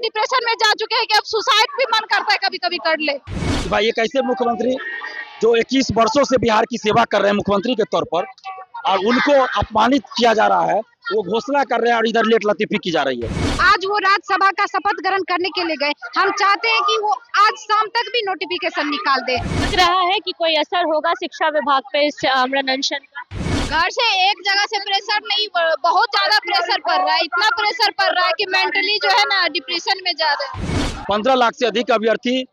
Depression में जा चुके हैं कि अब सुसाइड भी मन करता है कभी कभी कर ले। भाई एक ऐसे मुख्यमंत्री जो 21 वर्षों से बिहार की सेवा कर रहे हैं मुख्यमंत्री के तौर पर, और उनको अपमानित किया जा रहा है, वो घोषणा कर रहे हैं और इधर लेट लतीफी की जा रही है। आज वो राज्यसभा का शपथ ग्रहण करने के लिए गए, हम चाहते हैं कि वो आज शाम तक भी नोटिफिकेशन निकाल दे। लग रहा है कि कोई असर होगा शिक्षा विभाग पे इस आमरण अनशन का। घर से एक जगह से प्रेशर नहीं, बहुत ज्यादा प्रेशर पड़ रहा है, इतना प्रेशर पड़ रहा है कि मेंटली जो है ना डिप्रेशन में जा रहे हैं। 15 लाख से अधिक अभ्यर्थी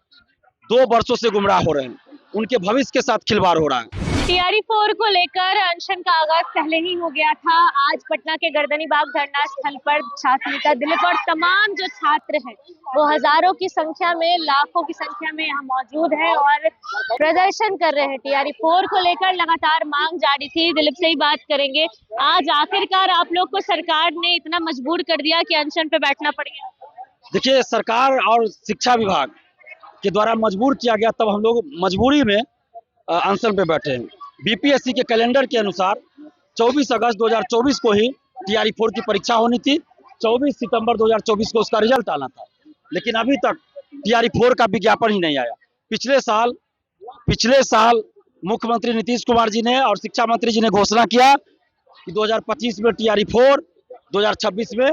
2 वर्षों से गुमराह हो रहे हैं, उनके भविष्य के साथ खिलवाड़ हो रहा है। टीआरई 4 को लेकर अनशन का आगाज पहले ही हो गया था। आज पटना के गर्दनी बाग धरना स्थल पर छात्र नेता दिलीप और तमाम जो छात्र हैं वो हजारों की संख्या में, लाखों की संख्या में यहाँ मौजूद है और प्रदर्शन कर रहे हैं। टीआरई 4 को लेकर लगातार मांग जारी थी। दिलीप से ही बात करेंगे, आज आखिरकार आप लोग को सरकार ने इतना मजबूर कर दिया कि अनशन पे बैठना पड़ गया। देखिए, सरकार और शिक्षा विभाग के द्वारा मजबूर किया गया, तब हम लोग मजबूरी में अनशन पे बैठे हैं। बीपीएससी के कैलेंडर के अनुसार 24 अगस्त 2024 को ही टीआरई 4 की परीक्षा होनी थी। 24 सितंबर 2024 को उसका रिजल्ट आना था, लेकिन अभी तक टीआरई 4 का विज्ञापन ही नहीं आया। पिछले साल मुख्यमंत्री नीतीश कुमार जी ने और शिक्षा मंत्री जी ने घोषणा किया कि 2025 में टीआरई 4, 2026 में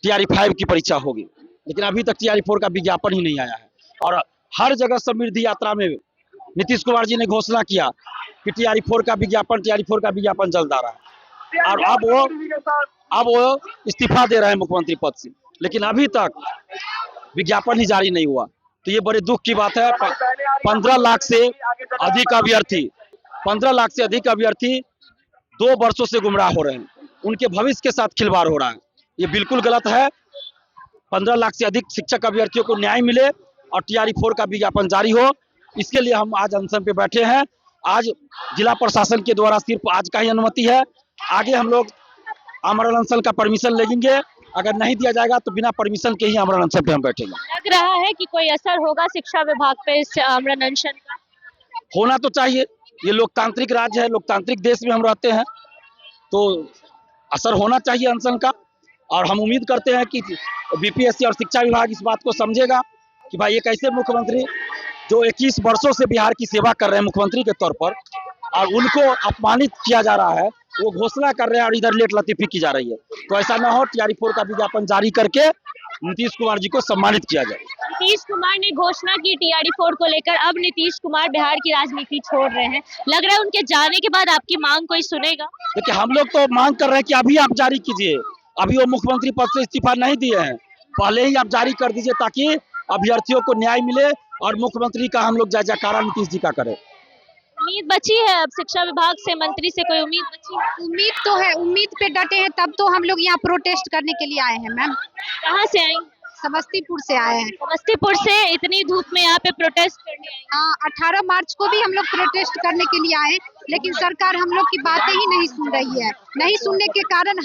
टीआरई 5 की परीक्षा होगी, लेकिन अभी तक टीआरई 4 का विज्ञापन ही नहीं आया है। और हर जगह समृद्धि यात्रा में नीतीश कुमार जी ने घोषणा किया कि टीआरई 4 का विज्ञापन जल्द आ रहा है, और अब वो इस्तीफा दे रहे हैं मुख्यमंत्री पद से, लेकिन अभी तक विज्ञापन ही जारी नहीं हुआ। तो ये बड़े दुख की बात है। 15 लाख से अधिक अभ्यर्थी 2 वर्षों से गुमराह हो रहे हैं, उनके भविष्य के साथ खिलवाड़ हो रहा है। ये बिल्कुल गलत है। 15 लाख से अधिक शिक्षक अभ्यर्थियों को न्याय मिले और टीआरई 4 का विज्ञापन जारी हो, इसके लिए हम आज अनशन पे बैठे हैं। आज जिला प्रशासन के द्वारा सिर्फ आज का ही अनुमति है, आगे हम लोग आमरण अनशन का परमिशन लेंगे। अगर नहीं दिया जाएगा तो बिना परमिशन के ही आमरण अनशन पे हम बैठेंगे। लग रहा है कि कोई असर होगा शिक्षा विभाग पे इस आमरण अनशन का। होना तो चाहिए, ये लोकतांत्रिक राज्य है, लोकतांत्रिक देश में हम रहते हैं, तो असर होना चाहिए अनशन का। और हम उम्मीद करते हैं कि बीपीएससी और शिक्षा विभाग इस बात को समझेगा कि भाई एक ऐसे मुख्यमंत्री जो 21 वर्षों से बिहार की सेवा कर रहे हैं मुख्यमंत्री के तौर पर, और उनको अपमानित किया जा रहा है, वो घोषणा कर रहे हैं और इधर लेट लतीफी की जा रही है। तो ऐसा ना हो, टीआरई 4 का विज्ञापन जारी करके नीतीश कुमार जी को सम्मानित किया जाए। नीतीश कुमार ने घोषणा की टीआरई 4 को लेकर, अब नीतीश कुमार बिहार की राजनीति छोड़ रहे हैं। लग रहा है उनके जाने के बाद आपकी मांग कोई सुनेगा। देखिए, हम लोग तो मांग कर रहे हैं कि अभी आप जारी कीजिए। अभी वो मुख्यमंत्री पद से इस्तीफा नहीं दिए हैं, पहले ही आप जारी कर दीजिए ताकि अभ्यर्थियों को न्याय मिले और मुख्यमंत्री का हम लोग जय जयकारा नीतीश जी का करें। उम्मीद बची है अब शिक्षा विभाग से, मंत्री से कोई उम्मीद बची है? उम्मीद तो है, उम्मीद पे डटे हैं, तब तो हम लोग यहाँ प्रोटेस्ट करने के लिए आए हैं। मैम, कहाँ से आई? समस्तीपुर से आए हैं। समस्तीपुर से इतनी धूप में यहाँ पे प्रोटेस्ट करने आई? हाँ, 18 मार्च को भी हम लोग प्रोटेस्ट करने के लिए आए, लेकिन सरकार हम लोग की बातें ही नहीं सुन रही है। नहीं सुनने के कारण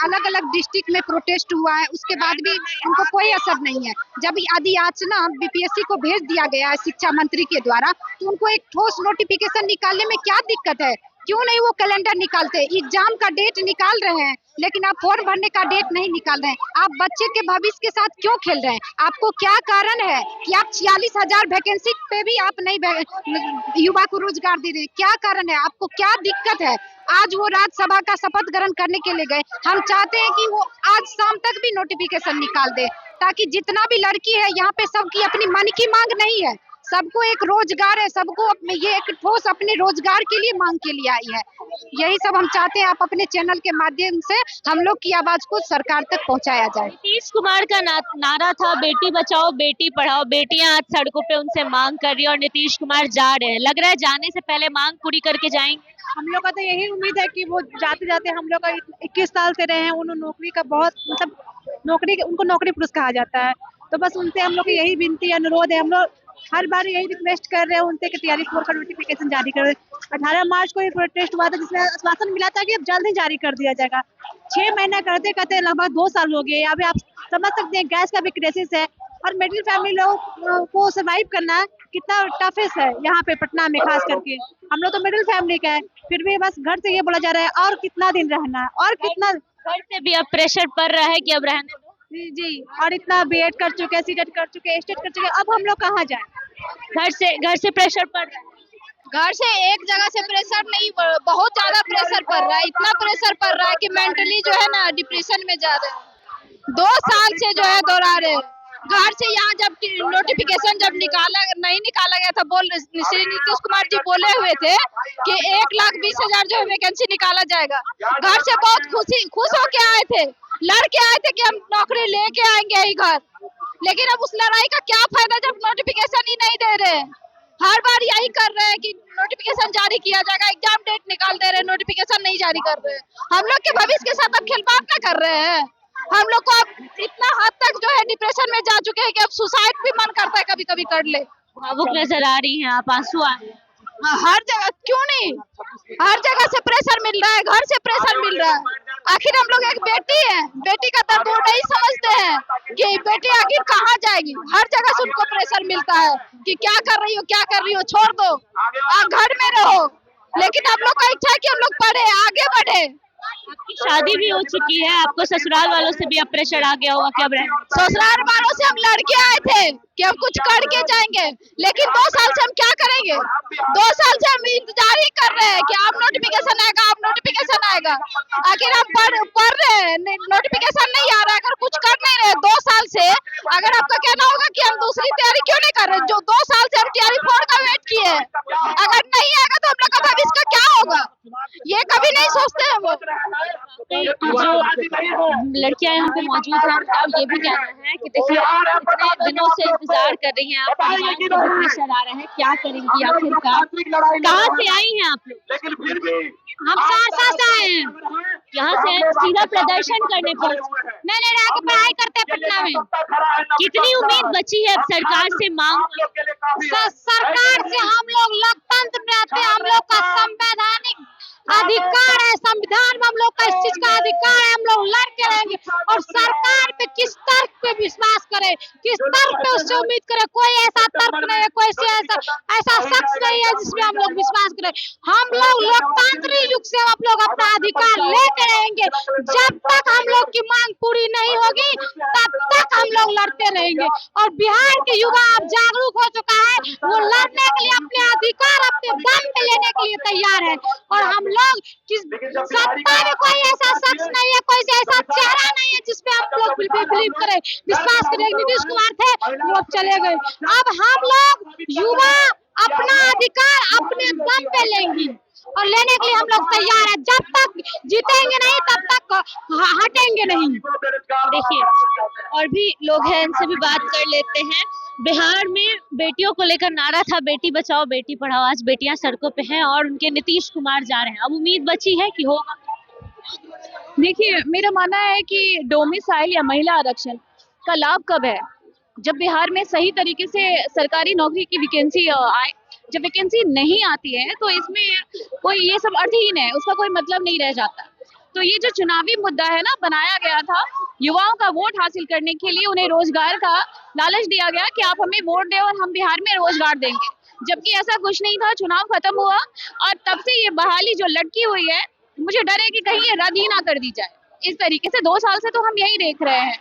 अलग अलग डिस्ट्रिक्ट में प्रोटेस्ट हुआ है, उसके बाद भी उनको कोई असर नहीं है। जब अधियाचना बीपीएससी को भेज दिया गया है शिक्षा मंत्री के द्वारा, तो उनको एक ठोस नोटिफिकेशन निकालने में क्या दिक्कत है? क्यों नहीं वो कैलेंडर निकालते? एग्जाम का डेट निकाल रहे हैं, लेकिन आप फॉर्म भरने का डेट नहीं निकाल रहे हैं। आप बच्चे के भविष्य के साथ क्यों खेल रहे हैं? आपको क्या कारण है कि आप 46,000 वैकेंसी पे भी आप नहीं युवा को रोजगार दे रहे? क्या कारण है? आपको क्या दिक्कत है? आज वो राज्यसभा का शपथ ग्रहण करने के लिए गए, हम चाहते हैं कि वो आज शाम तक भी नोटिफिकेशन निकाल दे, ताकि जितना भी लड़की है यहाँ पे सबकी अपनी मन की मांग नहीं है, सबको एक रोजगार है, सबको ये एक ठोस अपने रोजगार के लिए मांग के लिए आई है। यही सब हम चाहते हैं, आप अपने चैनल के माध्यम से हम लोग की आवाज को सरकार तक पहुंचाया जाए। नीतीश कुमार का नारा था बेटी बचाओ बेटी पढ़ाओ, बेटियां आज सड़कों पे उनसे मांग कर रही है और नीतीश कुमार जा रहे हैं। लग रहा है जाने से पहले मांग पूरी करके जाएंगे। हम लोग का तो यही उम्मीद है कि वो जाते जाते, हम लोग का 21 साल से रहे हैं, उन्होंने नौकरी का बहुत उनको नौकरी पुरुष कहा जाता है, तो बस उनसे हम लोग की यही विनती अनुरोध है। हम लोग हर बार यही रिक्वेस्ट कर रहे हैं उनसे कि टीआरई 4 का नोटिफिकेशन जारी कर। 18 मार्च को ये प्रोटेस्ट हुआ था, जिसमें आश्वासन मिला था कि अब जल्द ही जारी कर दिया जाएगा। 6 महीना करते करते लगभग 2 साल हो गए। अभी आप समझ सकते हैं गैस का भी क्राइसिस है, और मिडिल फैमिली लोग को सर्वाइव करना कितना टफेस्ट है यहाँ पे पटना में खास करके। हम लोग तो मिडिल फैमिली का है, फिर भी बस घर से ये बोला जा रहा है और कितना दिन रहना है, और कितना घर से भी अब प्रेशर पड़ रहा है कि अब रहने दो। जी, और इतना बीएड कर चुके हैं, सीटेट कर चुके हैं, स्टेट कर चुके हैं, अब हम लोग कहाँ जाए? घर से प्रेशर पड़ रहा है। घर से एक जगह से प्रेशर नहीं, बहुत ज्यादा प्रेशर पड़ रहा है, इतना प्रेशर पड़ रहा है कि मेंटली जो है ना डिप्रेशन में जा रहे हैं। 2 साल से जो है दौड़ा रहे हैं। घर से यहाँ जब नोटिफिकेशन जब नहीं निकाला गया था, श्री नीतीश कुमार जी बोले हुए थे कि 1,20,000 जो है वैकेंसी निकाला जाएगा। घर से बहुत खुश होके आए थे, लड़के आए थे कि हम नौकरी लेके आएंगे ही घर। लेकिन अब उस लड़ाई का क्या फायदा जब नोटिफिकेशन ही नहीं दे रहे हैं। हर बार यही कर रहे हैं कि नोटिफिकेशन जारी किया जाएगा, एग्जाम डेट निकाल दे रहे हैं, नोटिफिकेशन नहीं जारी कर रहे हैं। हम लोग के भविष्य के साथ अब खिलवाड़ क्या कर रहे हैं। हम लोग को अब इतना हद तक जो है डिप्रेशन में जा चुके हैं कि अब सुसाइड भी मन करता है कभी कभी कर ले। भावुक नजर आ रही हैं आप, आंसू आ रहे हैं। हर जगह क्यों नहीं, हर जगह से प्रेशर मिल रहा है, घर से प्रेशर मिल रहा है। आखिर हम लोग एक बेटी है, बेटी का दर्द वो नहीं समझते हैं कि बेटी आखिर कहाँ जाएगी। हर जगह से उनको प्रेशर मिलता है कि क्या कर रही हो, छोड़ दो, आप घर में रहो। लेकिन हम लोग का इच्छा है कि हम लोग पढ़े, आगे बढ़े। आपकी शादी भी हो चुकी है, आपको ससुराल वालों से भी अब प्रेशर आ गया होगा कि अब ससुराल वालों से हम लड़के आए थे कि हम कुछ करके जाएंगे, लेकिन 2 साल से हम क्या करेंगे। 2 साल से हम इंतजार ही कर रहे हैं कि आप नोटिफिकेशन आएगा, आप नोटिफिकेशन आएगा। आखिर हम पढ़ रहे हैं, नोटिफिकेशन नहीं आ रहा है, अगर कुछ कर नहीं रहे 2 साल से। अगर आपका कहना होगा कि हम दूसरी तैयारी क्यों नहीं कर रहे, जो 2 साल से हम TRE 4 का वेट किए हैं, अगर नहीं आएगा तो हम लोग का भविष्य का क्या होगा, ये कभी नहीं सोचते हैं वो। जो लड़कियां यहाँ पे मौजूद हैं, उनका ये भी कहना है कि देखिए इतने दिनों से इंतजार कर रही हैं, आप परिवार को भी प्रेशर आ रहा है, क्या करेंगी आखिरकार। कहाँ से आई हैं आप लोग? हम सहरसा से आए हैं, यहाँ से सीधा प्रदर्शन करने पहुंचे। मैंने रह के पढ़ाई करते हैं पटना में। कितनी उम्मीद बची है अब सरकार से मांग? सरकार से हम लोग लोकतंत्र में रहते हैं, हम लोग का संवैधानिक अधिकार है, संविधान में हम लोग का इस चीज का अधिकार है, हम लोग लड़के रहेंगे। और सरकार पे किस तर्क पे विश्वास करे, किस तर्क पे उससे उम्मीद करे, कोई ऐसा तर्क नहीं है, कोई ऐसा शख्स नहीं है जिसमें हम लोग विश्वास करें। हम लोग लोकतांत्रिक युग से हम लोग अपना अधिकार लेते रहेंगे। जब तक हम लोग की मांग पूरी नहीं होगी तब तक हम लोग लड़ते रहेंगे। और बिहार के युवा अब जागरूक हो चुका है, वो लड़ने के लिए अपने अधिकार अपने दम पे लेने के लिए तैयार है। और हम लोग सत्ता में कोई ऐसा शख्स नहीं है, कोई ऐसा चेहरा नहीं है जिसपे हम लोग बिलीव करें, विश्वास करें। नीतीश कुमार थे, वो अब चले गए। अब हम लोग युवा अपना अधिकार अपने दम पे लेंगे और लेने के लिए हम लोग तैयार है। जब तक जीतेंगे नहीं तब तक हटेंगे नहीं। देखिए और भी लोग हैं, इनसे भी बात कर लेते हैं। बिहार में बेटियों को लेकर नारा था बेटी बचाओ बेटी पढ़ाओ, आज बेटियां सड़कों पे हैं और उनके नीतीश कुमार जा रहे हैं। अब उम्मीद बची है कि होगा। देखिए, मेरा मानना है कि डोमिसाइल या महिला आरक्षण का लाभ कब है, जब बिहार में सही तरीके से सरकारी नौकरी की वैकेंसी आए। जब वैकेंसी नहीं आती है तो इसमें कोई ये सब अर्थहीन है, उसका कोई मतलब नहीं रह जाता। तो ये जो चुनावी मुद्दा है ना, बनाया गया था युवाओं का वोट हासिल करने के लिए, उन्हें रोजगार का लालच दिया गया कि आप हमें वोट दें और हम बिहार में रोजगार देंगे, जबकि ऐसा कुछ नहीं था। चुनाव खत्म हुआ और तब से ये बहाली जो लटकी हुई है, मुझे डर है कि कहीं ये रद्द ही ना कर दी जाए। इस तरीके से 2 साल से तो हम यही देख रहे हैं।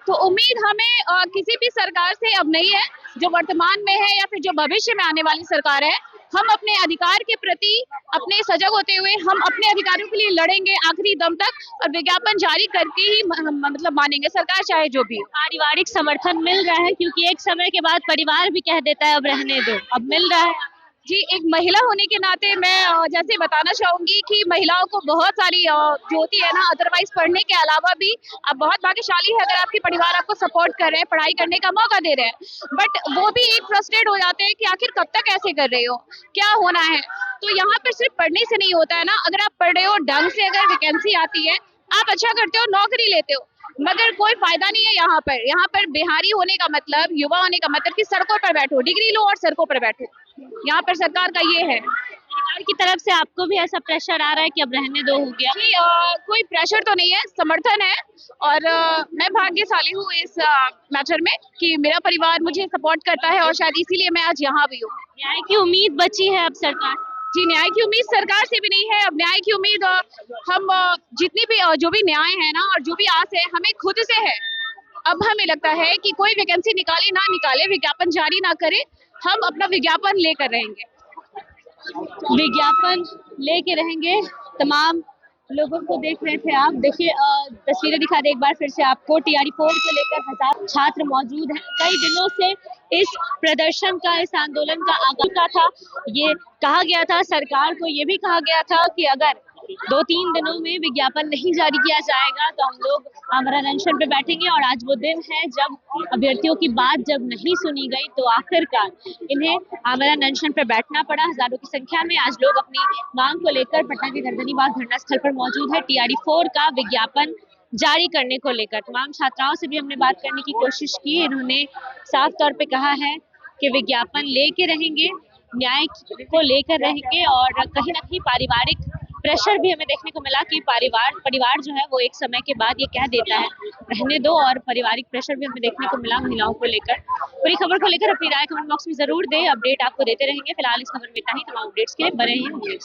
तो उम्मीद हमें किसी भी सरकार से अब नहीं है, जो वर्तमान में है या फिर जो भविष्य में आने वाली सरकार है। हम अपने अधिकार के प्रति अपने सजग होते हुए हम अपने अधिकारों के लिए लड़ेंगे आखिरी दम तक और विज्ञापन जारी करके ही मतलब मानेंगे सरकार चाहे जो भी हो। पारिवारिक समर्थन मिल रहा है, क्योंकि एक समय के बाद परिवार भी कह देता है अब रहने दो, अब मिल रहा है। जी, एक महिला होने के नाते मैं जैसे बताना चाहूंगी कि महिलाओं को बहुत सारी जो होती है ना, अदरवाइज पढ़ने के अलावा भी आप बहुत भाग्यशाली है अगर आपके परिवार आपको सपोर्ट कर रहे हैं, पढ़ाई करने का मौका दे रहे हैं। बट वो भी एक फ्रस्ट्रेट हो जाते हैं कि आखिर कब तक ऐसे कर रहे हो, क्या होना है। तो यहाँ पर सिर्फ पढ़ने से नहीं होता है ना, अगर आप पढ़ रहे हो ढंग से, अगर वैकेंसी आती है, आप अच्छा करते हो, नौकरी लेते हो, मगर कोई फायदा नहीं है यहाँ पर। यहाँ पर बिहारी होने का मतलब, युवा होने का मतलब कि सड़कों पर बैठो, डिग्री लो और सड़कों पर बैठो। यहाँ पर सरकार का ये है। परिवार की तरफ से आपको भी ऐसा प्रेशर आ रहा है कि अब रहने दो हो गया? जी, कोई प्रेशर तो नहीं है, समर्थन है। और मैं भाग्यशाली हूँ इस मैटर में कि मेरा परिवार मुझे सपोर्ट करता है और शायद इसीलिए मैं आज यहाँ भी हूँ। न्याय की उम्मीद बची है अब सरकार? जी, न्याय की उम्मीद सरकार से भी नहीं है। अब न्याय की उम्मीद हम जितनी भी जो भी न्याय है ना और जो भी आस है हमें खुद से है। अब हमें लगता है कि कोई वैकेंसी निकाले ना निकाले, विज्ञापन जारी ना करे, हम अपना विज्ञापन लेकर रहेंगे। विज्ञापन लेके रहेंगे। तमाम लोगों को देख रहे थे आप, देखिए तस्वीरें दिखा दे एक बार फिर से आपको। टीआरई 4 को लेकर हजार छात्र मौजूद हैं। कई दिनों से इस प्रदर्शन का, इस आंदोलन का आगाह था। ये कहा गया था, सरकार को ये भी कहा गया था कि अगर 2-3 दिनों में विज्ञापन नहीं जारी किया जाएगा तो हम लोग आमरण अनशन पे बैठेंगे। और आज वो दिन है जब अभ्यर्थियों की बात जब नहीं सुनी गई तो आखिरकार इन्हें आमरण अनशन पे बैठना पड़ा। हजारों की संख्या में आज लोग अपनी मांग को लेकर पटना के गर्दनीबाग धरना स्थल पर मौजूद है। टीआरई 4 का विज्ञापन जारी करने को लेकर तमाम छात्राओं से भी हमने बात करने की कोशिश की। इन्होंने साफ तौर पे कहा है कि विज्ञापन लेके रहेंगे, न्याय को लेकर रहेंगे। और कहीं ना कहीं पारिवारिक प्रेशर भी हमें देखने को मिला कि परिवार जो है वो एक समय के बाद ये कह देता है रहने दो, और पारिवारिक प्रेशर भी हमें देखने को मिला महिलाओं को लेकर। पूरी खबर को लेकर अपनी राय कमेंट बॉक्स में जरूर दें। अपडेट आपको देते रहेंगे। फिलहाल इस खबर में इतना ही। तमाम अपडेट्स के लिए बने रहिए।